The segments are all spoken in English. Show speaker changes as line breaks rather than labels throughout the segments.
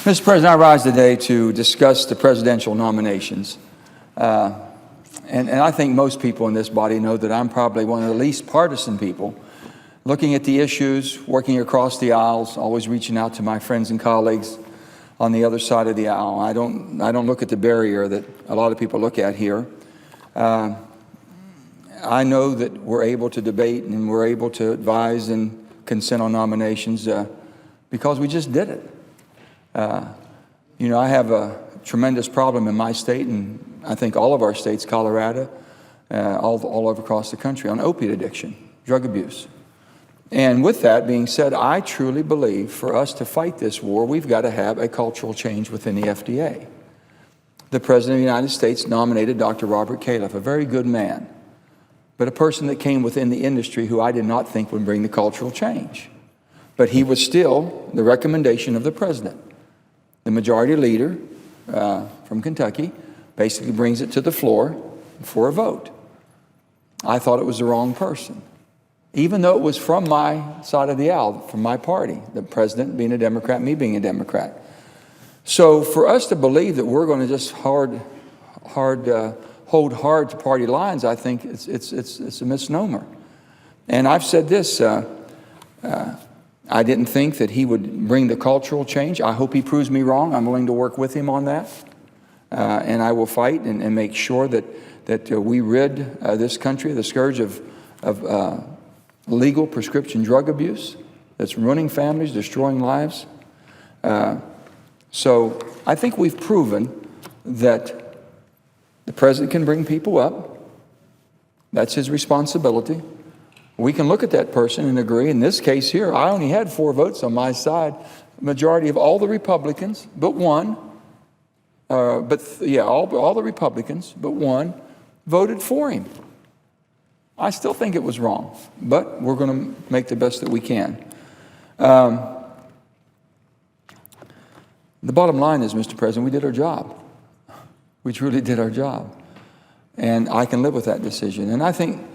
Mr. President, I rise today to discuss the presidential nominations. And I think most people in this body know that I'm probably one of the least partisan people, looking at the issues, working across the aisles, always reaching out to my friends and colleagues on the other side of the aisle. I don't look at the barrier that a lot of people look at here. I know that we're able to debate and we're able to advise and consent on nominations because we just did it. I have a tremendous problem in my state, and I think all of our states, Colorado, all over across the country, on opiate addiction, drug abuse. And with that being said, I truly believe for us to fight this war, we've got to have a cultural change within the FDA. The President of the United States nominated Dr. Robert Califf, a very good man, but a person that came within the industry who I did not think would bring the cultural change. But he was still the recommendation of the President. The majority leader from Kentucky basically brings it to the floor for a vote. I thought it was the wrong person, even though it was from my side of the aisle, from my party, the President being a Democrat, me being a Democrat. So for us to believe that we're going to just hold hard to party lines, I think it's a misnomer. And I've said this, I didn't think that he would bring the cultural change. I hope he proves me wrong. I'm willing to work with him on that. And I will fight and make sure that we rid this country of the scourge of legal prescription drug abuse that's ruining families, destroying lives. So I think we've proven that the President can bring people up. That's his responsibility. We can look at that person and agree. In this case here, I only had 4 votes on my side. Majority of all the Republicans, but one, all the Republicans, but one, voted for him. I still think it was wrong, but we're going to make the best that we can. The bottom line is, Mr. President, we did our job. We truly did our job. And I can live with that decision. And I think,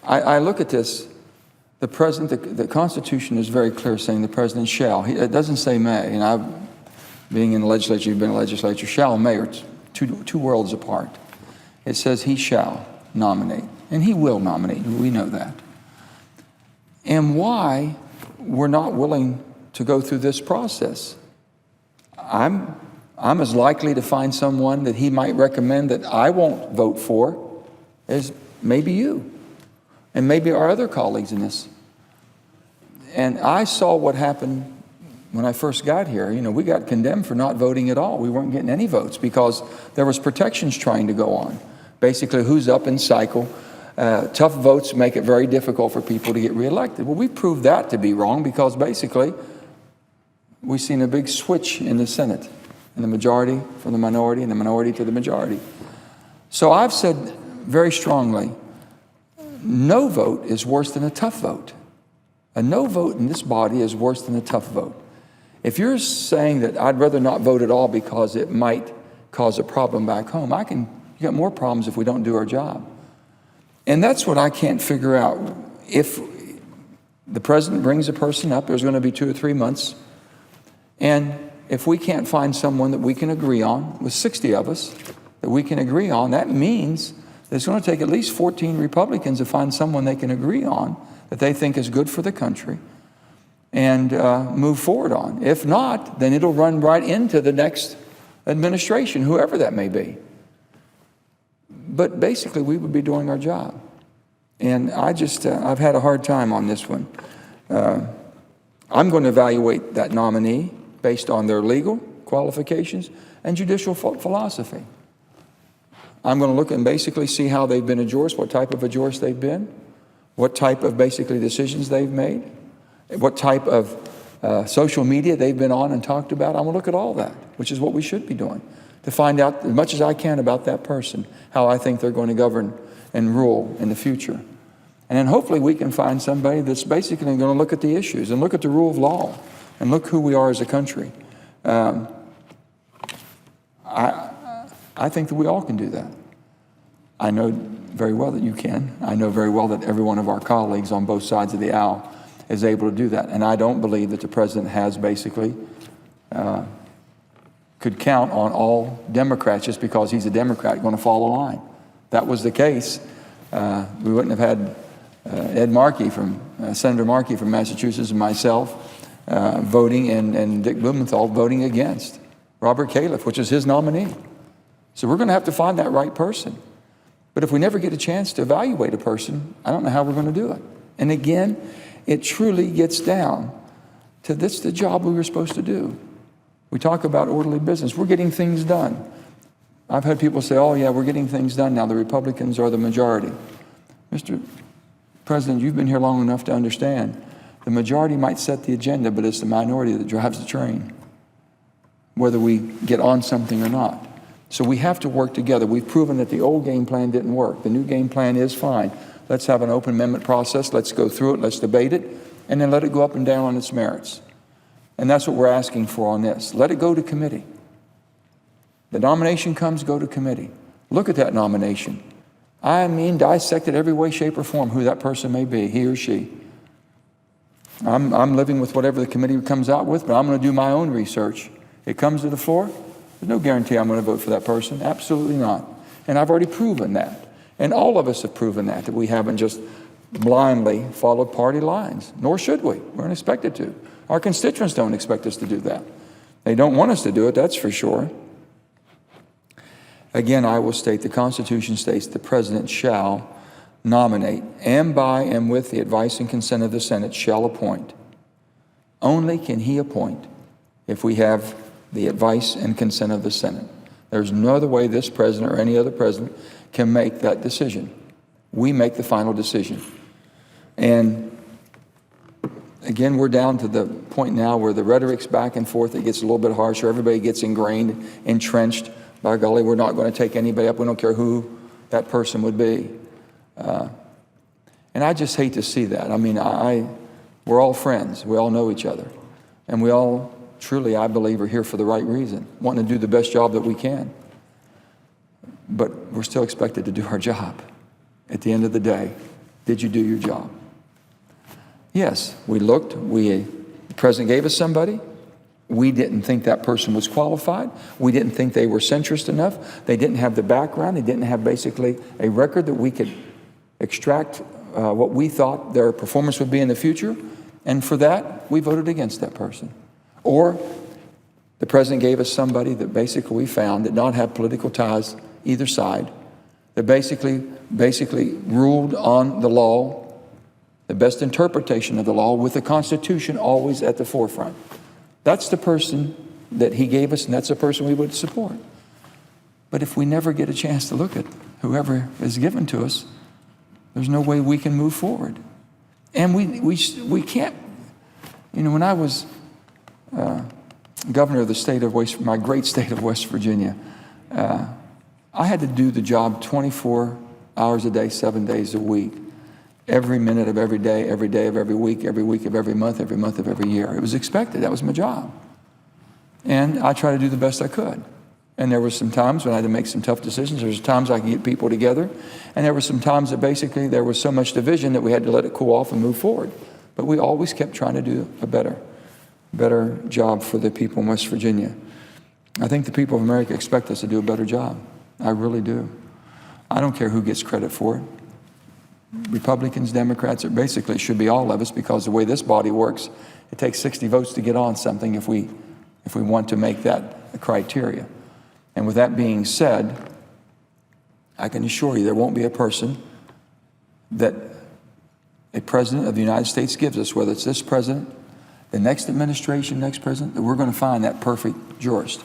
I look at this, the President, the Constitution is very clear saying the President shall. It doesn't say may. And being in the legislature, you've been in the legislature, shall and may are two worlds apart. It says he shall nominate. And he will nominate. We know that. And why we're not willing to go through this process. I'm as likely to find someone that he might recommend that I won't vote for as maybe you and maybe our other colleagues in this. And I saw what happened when I first got here. We got condemned for not voting at all. We weren't getting any votes because there was protections trying to go on. Basically, who's up in cycle. Tough votes make it very difficult for people to get reelected. Well, we proved that to be wrong because basically we've seen a big switch in the Senate, in the majority from the minority and the minority to the majority. So I've said very strongly, no vote is worse than a tough vote. A no vote in this body is worse than a tough vote. If you're saying that I'd rather not vote at all because it might cause a problem back home, you got more problems if we don't do our job. And that's what I can't figure out. If the President brings a person up, there's going to be 2 or 3 months. And if we can't find someone that we can agree on, with 60 of us, that we can agree on, that means that it's going to take at least 14 Republicans to find someone they can agree on that they think is good for the country and move forward on. If not, then it'll run right into the next administration, whoever that may be. But basically, we would be doing our job. And I've had a hard time on this one. I'm going to evaluate that nominee based on their legal qualifications and judicial philosophy. I'm going to look and basically see how they've been endorsed, what type of endorsed they've been, what type of basically decisions they've made, what type of social media they've been on and talked about. I'm going to look at all that, which is what we should be doing, to find out as much as I can about that person, how I think they're going to govern and rule in the future. And then hopefully we can find somebody that's basically going to look at the issues and look at the rule of law and look who we are as a country. I think that we all can do that. I know very well that you can. I know very well that every one of our colleagues on both sides of the aisle is able to do that. And I don't believe that the President has basically could count on all Democrats just because he's a Democrat going to fall a line. That was the case. We wouldn't have had Senator Markey from Massachusetts and myself voting, and Dick Blumenthal voting against Robert Califf, which is his nominee. So we're going to have to find that right person. But if we never get a chance to evaluate a person, I don't know how we're going to do it. And again, it truly gets down to this, the job we were supposed to do. We talk about orderly business. We're getting things done. I've had people say, oh yeah, we're getting things done now. The Republicans are the majority. Mr. President, you've been here long enough to understand the majority might set the agenda, but it's the minority that drives the train, whether we get on something or not. So we have to work together. We've proven that the old game plan didn't work. The new game plan is fine. Let's have an open amendment process. Let's go through it. Let's debate it, and then let it go up and down on its merits. And that's what we're asking for on this. Let it go to committee. The nomination comes, go to committee. Look at that nomination. I mean, dissect it every way, shape, or form, who that person may be, he or she. I'm living with whatever the committee comes out with, but I'm going to do my own research. It comes to the floor, there's no guarantee I'm going to vote for that person. Absolutely not. And I've already proven that. And all of us have proven that we haven't just blindly followed party lines, nor should we. We're not expected to. Our constituents don't expect us to do that. They don't want us to do it, that's for sure. Again, I will state the Constitution states the President shall nominate, and by and with the advice and consent of the Senate shall appoint. Only can he appoint if we have the advice and consent of the Senate. There's no other way this president or any other president can make that decision. We make the final decision. And again, we're down to the point now where the rhetoric's back and forth. It gets a little bit harsher. Everybody gets ingrained, entrenched. By golly, we're not going to take anybody up. We don't care who that person would be. And I just hate to see that. I mean, we're all friends. We all know each other. And we all truly, I believe, are here for the right reason, wanting to do the best job that we can. But we're still expected to do our job. At the end of the day, did you do your job? Yes, we looked. The president gave us somebody. We didn't think that person was qualified. We didn't think they were centrist enough. They didn't have the background. They didn't have basically a record that we could extract what we thought their performance would be in the future. And for that, we voted against that person. Or the president gave us somebody that basically we found did not have political ties either side, that basically ruled on the law, the best interpretation of the law, with the Constitution always at the forefront. That's the person that he gave us, and that's the person we would support. But if we never get a chance to look at whoever is given to us, there's no way we can move forward. And we can't, when I was governor of the state of my great state of West Virginia, I had to do the job 24 hours a day, 7 days a week, every minute of every day of every week of every month of every year. It was expected. That was my job. And I tried to do the best I could. And there were some times when I had to make some tough decisions. There was times I could get people together. And there were some times that basically there was so much division that we had to let it cool off and move forward. But we always kept trying to do a better job for the people in West Virginia. I think the people of America expect us to do a better job. I really do. I don't care who gets credit for it. Republicans, Democrats, it basically should be all of us, because the way this body works, it takes 60 votes to get on something if we want to make that a criteria. And with that being said, I can assure you there won't be a person that a president of the United States gives us, whether it's this president, the next administration, next president, that we're going to find that perfect jurist.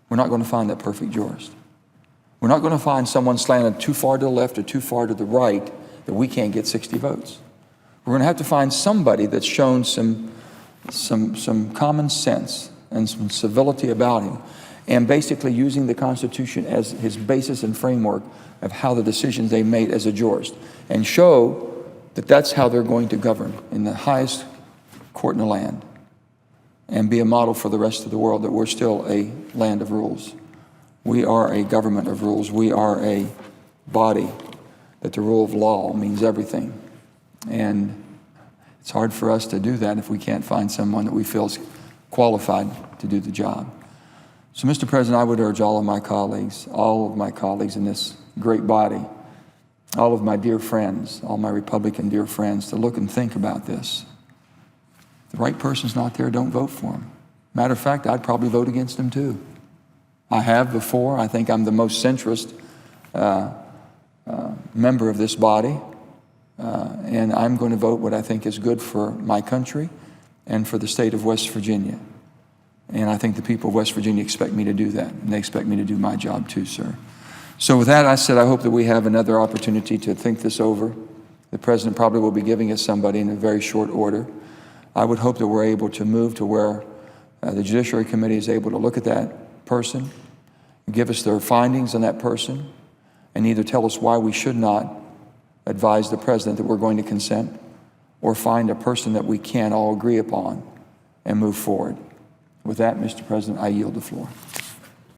We're not going to find that perfect jurist. We're not going to find someone slanted too far to the left or too far to the right that we can't get 60 votes. We're going to have to find somebody that's shown some common sense and some civility about him, and basically using the Constitution as his basis and framework of how the decisions they made as a jurist, and show that that's how they're going to govern in the highest court in the land, and be a model for the rest of the world that we're still a land of rules. We are a government of rules. We are a body that the rule of law means everything. And it's hard for us to do that if we can't find someone that we feel is qualified to do the job. So, Mr. President, I would urge all of my colleagues in this great body, all of my dear friends, all my Republican dear friends, to look and think about this. If the right person's not there, don't vote for him. Matter of fact, I'd probably vote against him too. I have before. I think I'm the most centrist member of this body, and I'm going to vote what I think is good for my country and for the state of West Virginia. And I think the people of West Virginia expect me to do that, and they expect me to do my job too, sir. So with that, I said I hope that we have another opportunity to think this over. The President probably will be giving us somebody in a very short order. I would hope that we're able to move to where the Judiciary Committee is able to look at that person, give us their findings on that person, and either tell us why we should not advise the President that we're going to consent, or find a person that we can all agree upon and move forward. With that, Mr. President, I yield the floor.